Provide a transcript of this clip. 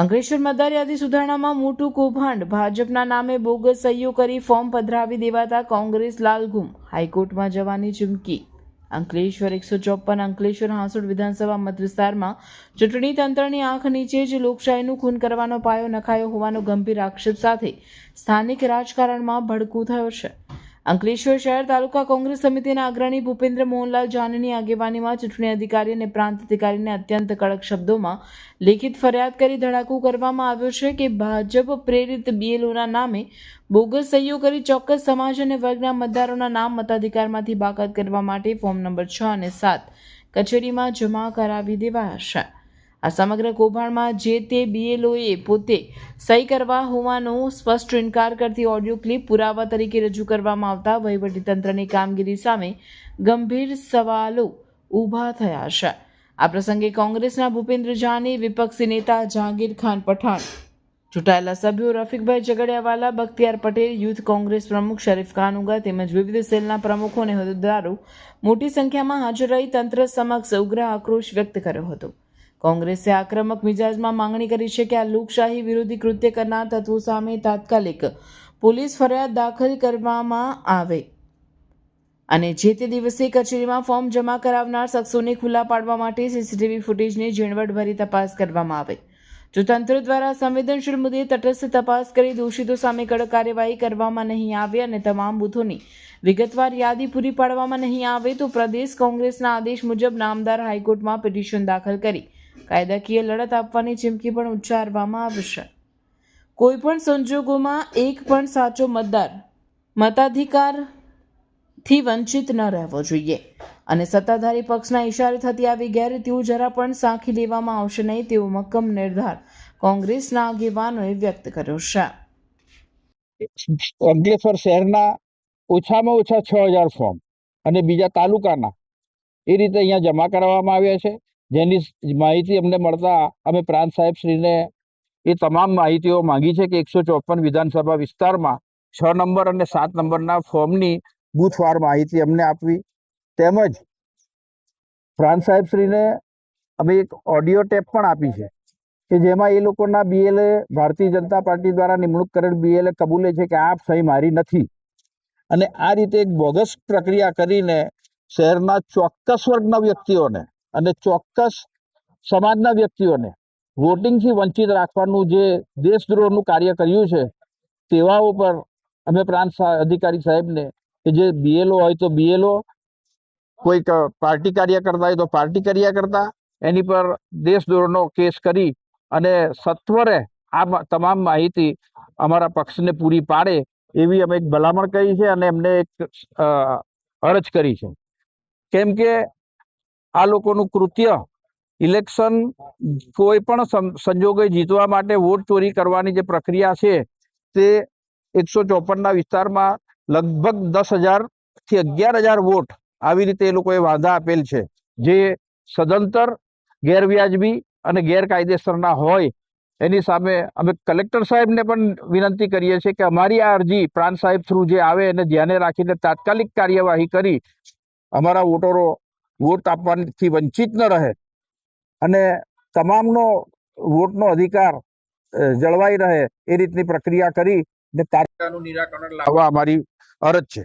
અંકલેશ્વર મતદાર યાદી સુધારણામાં મોટું કૌભાંડ, ભાજપના નામે બોગસ સહીઓ કરી ફોર્મ પધરાવી દેવાતા કોંગ્રેસ લાલઘુમ, હાઈકોર્ટમાં જવાની ચીમકી। અંકલેશ્વર 154 અંકલેશ્વર હાંસોડ વિધાનસભા મત વિસ્તારમાં ચૂંટણી તંત્રની આંખ નીચે જ લોકશાહીનું ખૂન કરવાનો પાયો નખાયો હોવાનો ગંભીર આક્ષેપ સાથે સ્થાનિક રાજકારણમાં ભડકું થયો છે। અંકલેશ્વર શહેર તાલુકા કોંગ્રેસ સમિતિના અગ્રણી ભૂપેન્દ્ર મોહનલાલ જાનીની આગેવાનીમાં ચૂંટણી અધિકારી અને પ્રાંત અધિકારીને અત્યંત કડક શબ્દોમાં લેખિત ફરિયાદ કરી ધડાકો કરવામાં આવ્યો છે કે ભાજપ પ્રેરિત બીએલઓના નામે બોગસ સહીઓ કરી ચોક્કસ સમાજ અને વર્ગના મતદારોના નામ મતાધિકારમાંથી બાકાત કરવા માટે ફોર્મ નંબર 6 અને 7 કચેરીમાં જમા કરાવી દેવાયા છે। આ સમગ્ર કૌભાંડમાં જે તે બીએલઓએ પોતે સહી કરવા હોવાનો સ્પષ્ટ ઇનકાર કરતી ઓડિયો ક્લિપ પુરાવા તરીકે રજૂ કરવામાં આવતા વહીવટીતંત્રની કામગીરી સામે ગંભીર સવાલો ઊભા થયા છે। આ પ્રસંગે કોંગ્રેસના ભૂપેન્દ્ર જાની, વિપક્ષી નેતા જહાંગીર ખાન પઠાણ, ચૂંટાયેલા સભ્યો રફીકભાઈ ઝઘડિયાવાલા, બખ્તિયાર પટેલ, યુથ કોંગ્રેસ પ્રમુખ શરીફ કાનુગા તેમજ વિવિધ સેલના પ્રમુખો અને હોદ્દેદારો મોટી સંખ્યામાં હાજર રહી તંત્ર સમક્ષ ઉગ્ર આક્રોશ વ્યક્ત કર્યો હતો। કોંગ્રેસે આક્રમક મિજાજમાં માંગણી કરી છે કે આ લોકશાહી વિરોધી કૃત્ય કરનાર તત્વો સામે તાત્કાલિક પોલીસ ફરિયાદ દાખલ કરવામાં આવે અને જે તે દિવસે કચેરીમાં ફોર્મ જમા કરાવનાર શખ્સોને ખુલ્લા પાડવા માટે સીસીટીવી ફૂટેજની ઝીણવટભરી તપાસ કરવામાં આવે। જો તંત્ર દ્વારા સંવેદનશીલ મુદ્દે તટસ્થ તપાસ કરી દોષિતો સામે કડક કાર્યવાહી કરવામાં નહીં આવે અને તમામ બૂથોની વિગતવાર યાદી પૂરી પાડવામાં નહીં આવે તો પ્રદેશ કોંગ્રેસના આદેશ મુજબ નામદાર હાઈકોર્ટમાં પિટિશન દાખલ કરી કાયદાકીય લડત આપવાની ચીમકી પણ ઉચ્ચારવામાં આવશે। કોઈપણ સંજોગોમાં એક પણ સાચો મતદાર મતાધિકારથી વંચિત ન રહેવો જોઈએ અને સત્તાધારી પક્ષના ઇશારે થતી આવી ગેરરીતિઓ જરા પણ સાંખી લેવામાં આવશે નહીં તેવો મક્કમ નિર્ધાર કોંગ્રેસના આગેવાનોએ વ્યક્ત કર્યો છે। અંકલેશ્વર શહેરના ઓછામાં ઓછા 6000 ફોર્મ અને બીજા તાલુકાના એ રીતે અહીંયા જમા કરવામાં આવ્યા છે, જેની માહિતી અમને મળતા અમે પ્રાંત સાહેબશ્રીને એ તમામ માહિતીઓ માંગી છે કે 154 વિધાનસભા વિસ્તારમાં 6 નંબર અને 7 નંબરના ફોર્મની બૂથવાર માહિતી અમને આપવી। તેમજ પ્રાંત સાહેબશ્રીને અમે એક ઓડિયો ટેપ પણ આપી છે કે જેમાં એ લોકોના બીએલએ, ભારતીય જનતા પાર્ટી દ્વારા નિમણૂક કરેલ બીએલએ કબૂલે છે કે આ સહી મારી નથી અને આ રીતે એક બોગસ પ્રક્રિયા કરીને શહેરના ચોક્કસ વર્ગના વ્યક્તિઓને અને ચોક્કસ સમાજના વ્યક્તિઓને વોટિંગથી વંચિત રાખવાનું જે દેશદ્રોહનું કાર્ય કર્યું છે તેવાઓ પર અમે પ્રાંત અધિકારી સાહેબને કે જે બીએલઓ હોય તો બીએલઓ, કોઈક પાર્ટી કાર્યકર્તા હોય તો પાર્ટી કાર્યકર્તા, એની પર દેશદ્રોહનો કેસ કરી અને સત્વરે આ તમામ માહિતી અમારા પક્ષને પૂરી પાડે એવી અમે એક ભલામણ કરી છે અને એમને એક અરજ કરી છે। કેમ કે આ લોકોનું કૃત્ય ઇલેક્શન કોઈ પણ સંજોગે જીતવા માટે વોટ ચોરી કરવાની જે પ્રક્રિયા છે તે 154ના વિસ્તારમાં લગભગ 10,000 થી 11,000 વોટ આવી રીતે એ લોકોએ વાંધા આપેલ છે, જે સદંતર ગેરવ્યાજબી અને ગેરકાયદેસરના હોય। એની સામે અમે કલેક્ટર સાહેબને પણ વિનંતી કરીએ છીએ કે અમારી આ અરજી પ્રાંત સાહેબ થ્રુ જે આવે એને ધ્યાને રાખીને તાત્કાલિક કાર્યવાહી કરી અમારા વોટરો વોટ આપવાથી વંચિત ન રહે અને તમામનો વોટનો અધિકાર જળવાઈ રહે એ રીતની પ્રક્રિયા કરી ને તાત્કાલિક નિરાકરણ લાવવા અમારી અરજ છે।